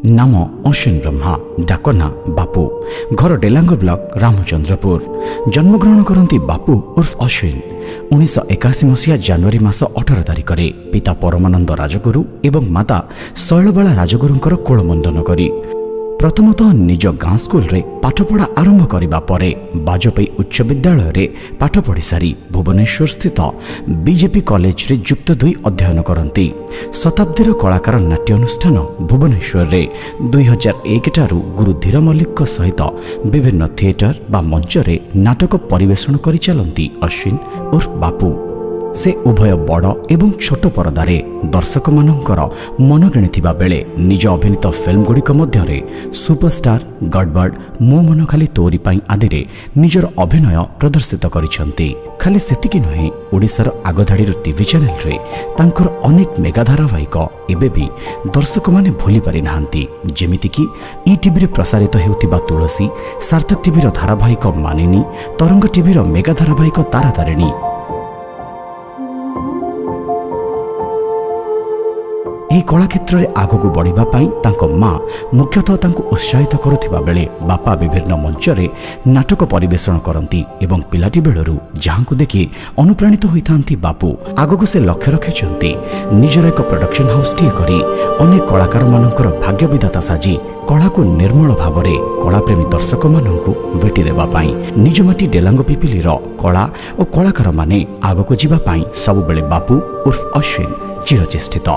नाम अश्विन ब्रह्मा, डाकना बापू। घर डेलांग ब्लॉक रामचंद्रपुर। जन्मग्रहण करती बापू उर्फ अश्विन 1981 मसीहा जनवरी मास 18 तारिख में पिता परमानंद राजगुरु एवं माता शैलबाला राजगुरुंकर कोलमंडन करी प्रथमतः निज गाँ स्कूल रे पाठपढ़ा आरंभ करने पर बाजपेयी उच्च विद्यालय रे पाठ पढ़ी सारी भुवनेश्वर स्थित बीजेपी कॉलेज रे युक्त 2 अध्ययन करती। शताब्दीर कलाकार नाट्य अनुष्ठान भुवनेश्वर रे 2001 ठारू गुरु धीर मल्लिक सहित विभिन्न थिएटर बा मंच रे नाटक परिवेषण करि चलती अश्विन उर्फ बापू। से उभय बड़ एवं छोट परदारे दर्शक मानकर मन किणिथिबा बेले निज अभिनीत फिल्म गुड़िक मध्यरे सुपरस्टार, गड़बड़, मो मन खाली तोरी पाई आदि रे निजर अभिनय प्रदर्शित करिसंती। खाली सेतिकी नहे, ओडिशार आगधाड़ीर टीवी चैनल रे तांकर अनेक मेगा धारावाहिक एबे भी दर्शक माने भूली पारि नाहंती। जेमिति कि ईटीवी रे प्रसारित हेउथिबा तुलसी, सार्थक टीवी रो धारावाहिक मानिनी, तरंग टीवी रो मेगा धारावाहिक तारातारिणी। ଏହି କଳା କ୍ଷେତ୍ରରେ ଆଗକୁ ବଢ଼ିବା ପାଇଁ ତାଙ୍କ ମା ମୁଖ୍ୟତଃ ତାଙ୍କୁ ଉତ୍ସାହିତ କରୁଥିବା ବେଳେ ବାପା ବିଭିନ୍ନ ମଞ୍ଚରେ ନାଟକ ପରିବେଷଣ କରନ୍ତି ଏବଂ ପିଲାଟି ବେଳରୁ ଯାହାଙ୍କୁ ଦେଖି ଅନୁପ୍ରାଣିତ ହୋଇଥାନ୍ତି ବାପୁ ଆଗକୁ ସେ ଲକ୍ଷ୍ୟ ରଖିଛନ୍ତି ନିଜର ଏକ ପ୍ରଡକ୍ସନ ହାଉସଟିଏ କରି ଅନେକ କଳାକାରମାନଙ୍କର ଭାଗ୍ୟ ବିଧାତା ସାଜି କଳାକୁ ନିର୍ମଳ ଭାବରେ କଳାପ୍ରେମୀ ଦର୍ଶକମାନଙ୍କୁ ଭେଟି ଦେବା ପାଇଁ ନିଜ ମାଟି ଡେଲାଙ୍ଗ ପିପିଲିର କଳା ଓ କଳାକାରମାନେ ଆଗକୁ ଯିବା ପାଇଁ ସବୁବେଳେ ବାପୁ ଉର୍ଫ ଅଶ୍ବିନ चिरचेष्टित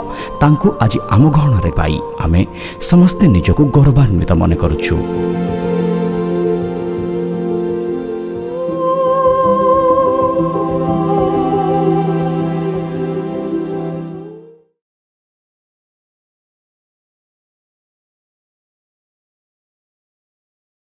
तांकु आज आम गहन पाई आमे समस्ते निजको गौरवान्वित मन करुछु।